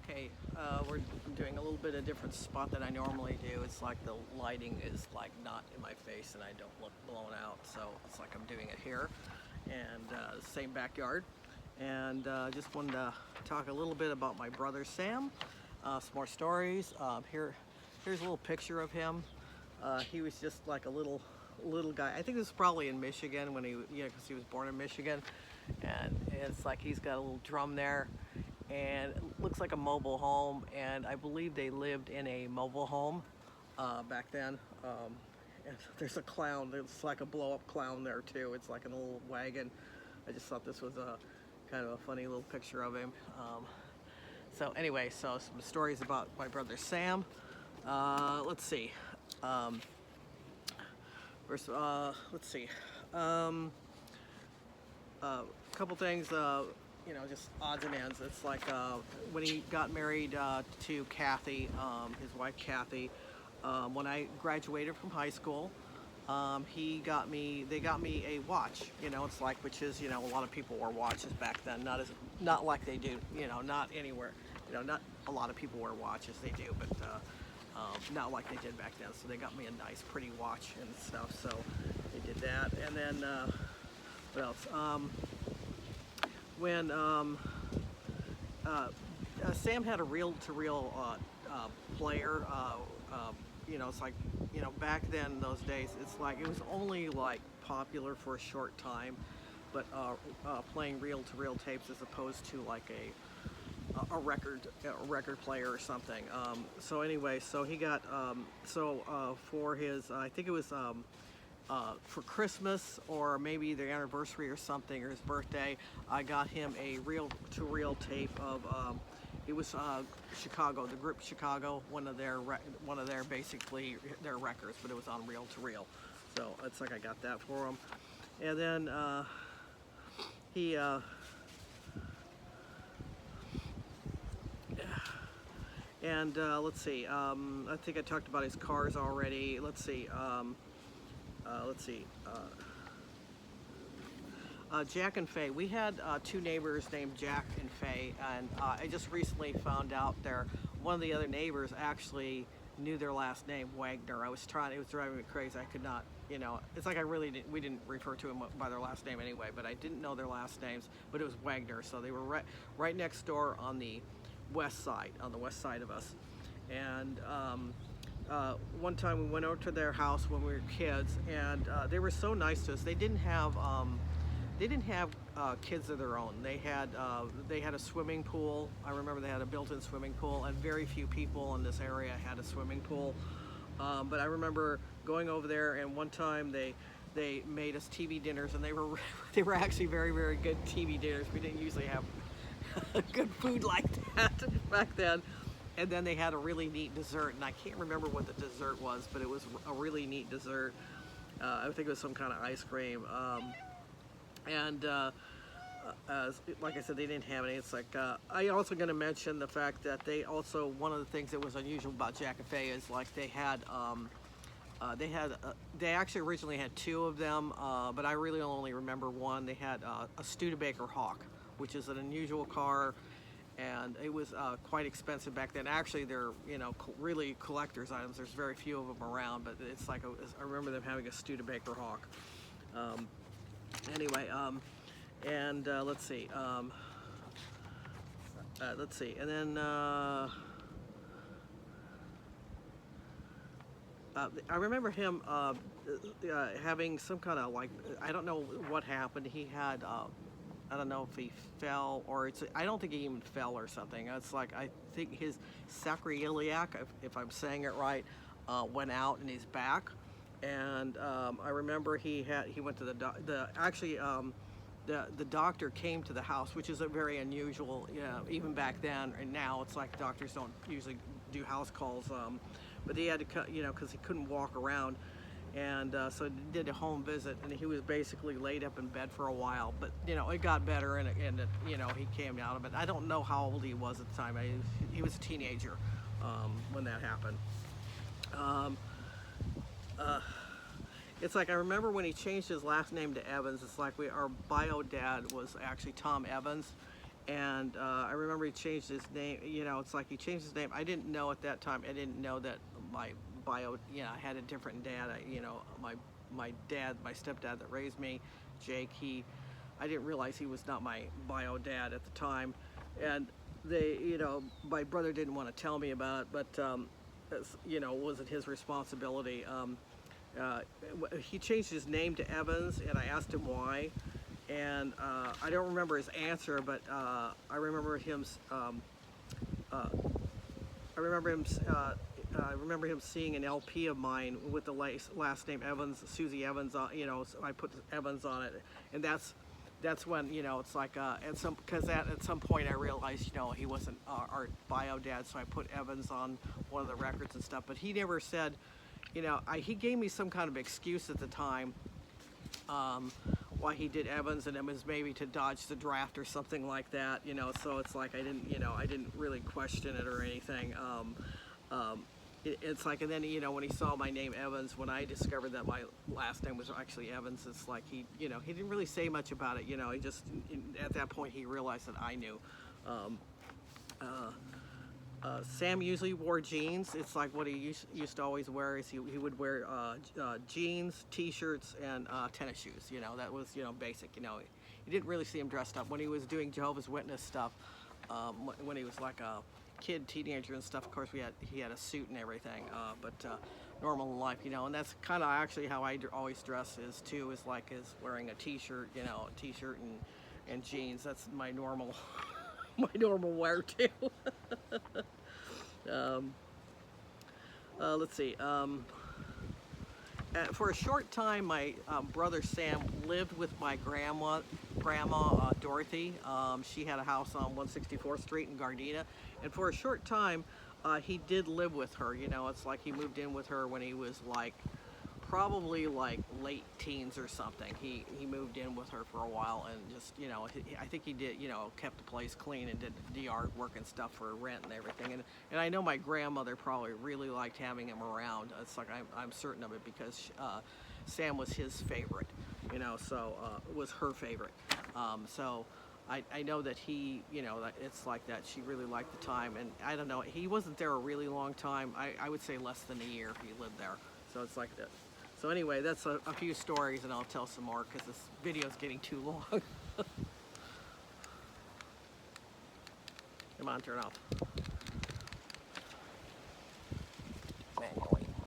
Okay, I'm doing a little bit of different spot than I normally do. It's like the lighting is like not in my face and I don't look blown out, so it's like I'm doing it here, and same backyard. And just wanted to talk a little bit about my brother Sam, some more stories. Here's a little picture of him. He was just like a little guy. I think this was probably in Michigan when because he was born in Michigan, and it's like he's got a little drum there, and it looks like a mobile home, and I believe they lived in a mobile home back then. And there's a clown. There's like a blow-up clown there too. It's like an old wagon. I just thought this was a kind of a funny little picture of him. So anyway, so some stories about my brother Sam. Let's see. First, let's see. A couple things, just odds and ends. It's like when he got married to Kathy, his wife Kathy. When I graduated from high school, they got me a watch. It's like, which is, a lot of people wore watches back then. Not like they do, not anywhere. Not a lot of people wear watches. They do, but not like they did back then. So they got me a nice, pretty watch and stuff. So they did that, and then what else? When Sam had a reel-to-reel player. It's like, back then in those days, it's like it was only like popular for a short time, but playing reel-to-reel tapes as opposed to like a record player or something. So anyway, so he got for his I think it was for Christmas or maybe the anniversary or something, or his birthday, I got him a reel-to-reel tape of it was Chicago, the group Chicago, one of their basically their records, but it was on reel-to-reel. So it's like I got that for him, and then he. And let's see. I think I talked about his cars already. Let's see. Jack and Faye. We had two neighbors named Jack and Faye, and I just recently found out one of the other neighbors actually knew their last name, Wagner. It was driving me crazy. I could not, it's like we didn't refer to them by their last name anyway, but I didn't know their last names, but it was Wagner. So they were right next door on the west side of us. And one time we went over to their house when we were kids, and they were so nice to us. They didn't have kids of their own. They had a swimming pool. I remember they had a built-in swimming pool, and very few people in this area had a swimming pool. But I remember going over there, and one time they made us TV dinners, and they were actually very, very good TV dinners. We didn't usually have good food like that back then. And then they had a really neat dessert, and I can't remember what the dessert was, but it was a really neat dessert. I think it was some kind of ice cream. And like I said, they didn't have any. It's like I also going to mention the fact that one of the things that was unusual about Jack and Faye is like they actually originally had two of them, but I really only remember one. They had a Studebaker Hawk, which is an unusual car, and it was quite expensive back then. Actually, they're really collector's items. There's very few of them around, but it's like I remember them having a Studebaker Hawk. Anyway, and let's see, and then I remember him having some kind of like, I don't know what happened. He had I don't know if he fell or I don't think he even fell or something. It's like I think his sacroiliac, if I'm saying it right, went out in his back, and I remember he went to the doctor came to the house, which is a very unusual, even back then. And now it's like doctors don't usually do house calls, but he had to, because he couldn't walk around. And so he did a home visit, and he was basically laid up in bed for a while. But it got better, and he came out of it. I don't know how old he was at the time. He was a teenager when that happened. It's like I remember when he changed his last name to Evans. It's like our bio dad was actually Tom Evans, And I remember he changed his name. You know, it's like he changed his name. I didn't know at that time. I didn't know that my bio. You know, I had a different dad. You know, my dad, my stepdad that raised me, Jake. I didn't realize he was not my bio dad at the time, and you know, my brother didn't want to tell me about it, but you know, it wasn't his responsibility. Uh, he changed his name to Evans, and I asked him why, and I don't remember his answer, but I remember him. Uh, I remember him. I remember him seeing an LP of mine with the last name Evans, Susie Evans. You know, so I put Evans on it, and that's when, you know, it's like at some point I realized, you know, he wasn't our bio dad, so I put Evans on one of the records and stuff. But he never said, you know, he gave me some kind of excuse at the time. Why he did Evans, and it was maybe to dodge the draft or something like that, you know. So it's like I didn't really question it or anything. It's like, and then, you know, when he saw my name Evans, when I discovered that my last name was actually Evans, it's like you know, he didn't really say much about it. You know, he just at that point he realized that I knew. Um, Sam usually wore jeans. It's like what he used to always wear is he would wear jeans, t-shirts, and tennis shoes. You know, that was, you know, basic. You know, you didn't really see him dressed up. When he was doing Jehovah's Witness stuff, when he was like a kid, teenager and stuff, of course he had a suit and everything. But normal in life, you know, and that's kind of actually how I always dress is wearing a t-shirt, you know, a t-shirt and jeans. That's my normal my normal wear too. um, let's see. For a short time, my brother Sam lived with my grandma Dorothy. She had a house on 164th Street in Gardena, and for a short time, he did live with her. You know, it's like he moved in with her when he was like probably like late teens or something. He moved in with her for a while, and just, you know, I think he did, you know, kept the place clean and did the yard work and stuff for rent and everything. And I know my grandmother probably really liked having him around. It's like I'm certain of it, because Sam was his favorite, you know, so was her favorite. So I know that he, you know, that it's like that. She really liked the time, and I don't know, he wasn't there a really long time. I would say less than a year he lived there. So it's like that. So anyway, that's a few stories, and I'll tell some more because this video is getting too long. Come on, turn off.